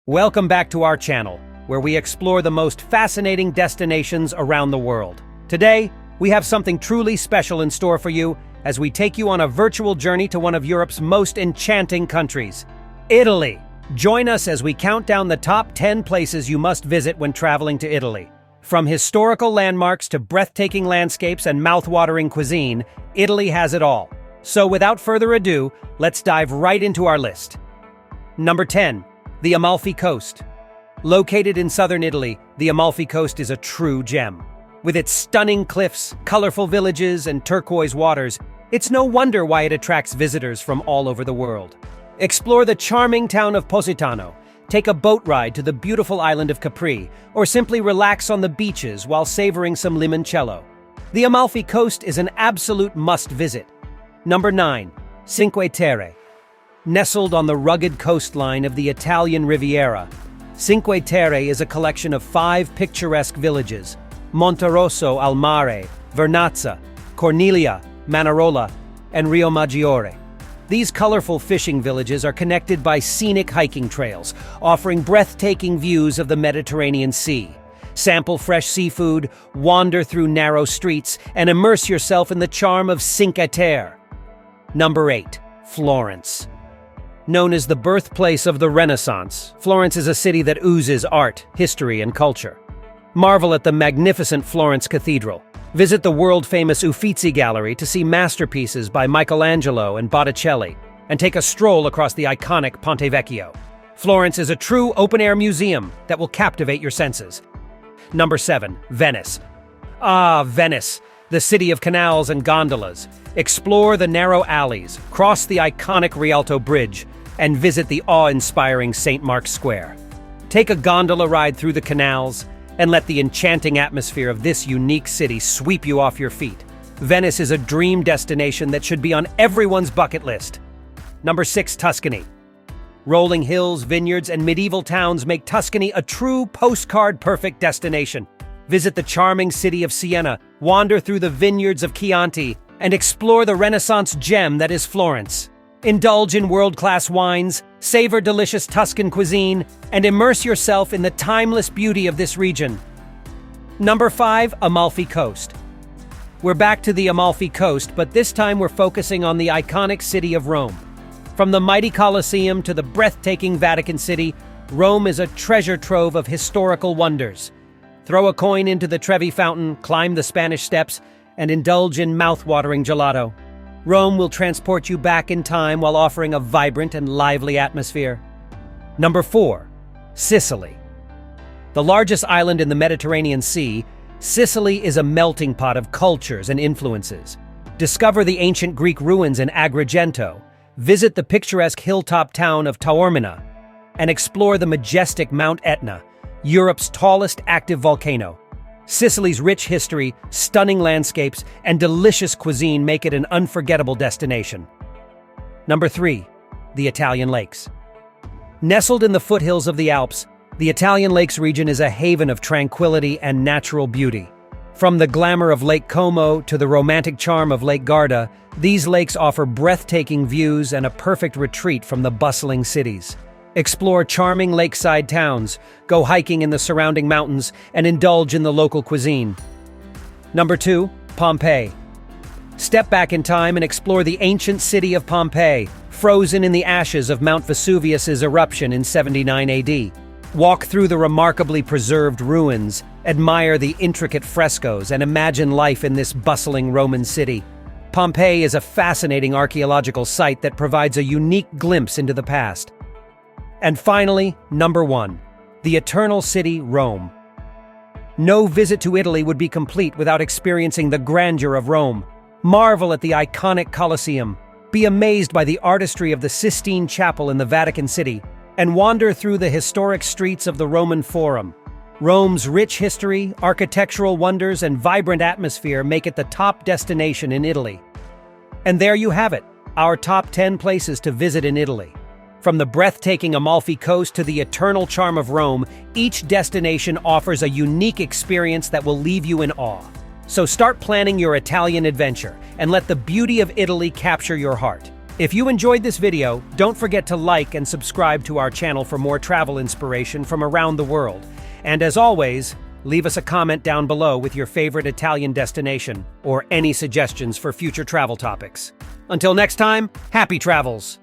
Welcome back to our channel, where we explore the most fascinating destinations around the world. Today, we have something truly special in store for you as we take you on a virtual journey to one of Europe's most enchanting countries, Italy. Join us as we count down the top 10 places you must visit when traveling to Italy. From historical landmarks to breathtaking landscapes and mouthwatering cuisine, Italy has it all. So without further ado, let's dive right into our list. Number 10. The Amalfi Coast. Located in southern Italy, the Amalfi Coast is a true gem. With its stunning cliffs, colorful villages, and turquoise waters, it's no wonder why it attracts visitors from all over the world. Explore the charming town of Positano, take a boat ride to the beautiful island of Capri, or simply relax on the beaches while savoring some limoncello. The Amalfi Coast is an absolute must-visit. Number 9. Cinque Terre. Nestled on the rugged coastline of the Italian Riviera, Cinque Terre is a collection of 5 picturesque villages: Monterosso al Mare, Vernazza, Corniglia, Manarola, and Riomaggiore. These colorful fishing villages are connected by scenic hiking trails, offering breathtaking views of the Mediterranean Sea. Sample fresh seafood, wander through narrow streets, and immerse yourself in the charm of Cinque Terre. Number 8. Florence. Known as the birthplace of the Renaissance, Florence is a city that oozes art, history, and culture. Marvel at the magnificent Florence Cathedral. Visit the world-famous Uffizi Gallery to see masterpieces by Michelangelo and Botticelli, and take a stroll across the iconic Ponte Vecchio. Florence is a true open-air museum that will captivate your senses. Number 7. Venice. Venice, the city of canals and gondolas. Explore the narrow alleys, cross the iconic Rialto Bridge, and visit the awe-inspiring St. Mark's Square. Take a gondola ride through the canals, and let the enchanting atmosphere of this unique city sweep you off your feet. Venice is a dream destination that should be on everyone's bucket list. Number 6. Tuscany. Rolling hills, vineyards, and medieval towns make Tuscany a true postcard-perfect destination. Visit the charming city of Siena, wander through the vineyards of Chianti, and explore the Renaissance gem that is Florence. Indulge in world-class wines, savor delicious Tuscan cuisine, and immerse yourself in the timeless beauty of this region. Number 5. Amalfi Coast. We're back to the Amalfi Coast, but this time we're focusing on the iconic city of Rome. From the mighty Colosseum to the breathtaking Vatican City, Rome is a treasure trove of historical wonders. Throw a coin into the Trevi Fountain, climb the Spanish Steps, and indulge in mouth-watering gelato. Rome will transport you back in time while offering a vibrant and lively atmosphere. Number 4. Sicily. The largest island in the Mediterranean Sea, Sicily is a melting pot of cultures and influences. Discover the ancient Greek ruins in Agrigento, visit the picturesque hilltop town of Taormina, and explore the majestic Mount Etna, Europe's tallest active volcano. Sicily's rich history, stunning landscapes, and delicious cuisine make it an unforgettable destination. Number 3. The Italian Lakes. Nestled in the foothills of the Alps, the Italian Lakes region is a haven of tranquility and natural beauty. From the glamour of Lake Como to the romantic charm of Lake Garda, these lakes offer breathtaking views and a perfect retreat from the bustling cities. Explore charming lakeside towns, go hiking in the surrounding mountains, and indulge in the local cuisine. Number 2. Pompeii. Step back in time and explore the ancient city of Pompeii, frozen in the ashes of Mount Vesuvius's eruption in 79 AD. Walk through the remarkably preserved ruins, admire the intricate frescoes, and imagine life in this bustling Roman city. Pompeii is a fascinating archaeological site that provides a unique glimpse into the past. And finally, number 1. The Eternal City, Rome. No visit to Italy would be complete without experiencing the grandeur of Rome. Marvel at the iconic Colosseum, be amazed by the artistry of the Sistine Chapel in the Vatican City, and wander through the historic streets of the Roman Forum. Rome's rich history, architectural wonders, and vibrant atmosphere make it the top destination in Italy. And there you have it, our top 10 places to visit in Italy. From the breathtaking Amalfi Coast to the eternal charm of Rome, each destination offers a unique experience that will leave you in awe. So start planning your Italian adventure and let the beauty of Italy capture your heart. If you enjoyed this video, don't forget to like and subscribe to our channel for more travel inspiration from around the world. And as always, leave us a comment down below with your favorite Italian destination or any suggestions for future travel topics. Until next time, happy travels!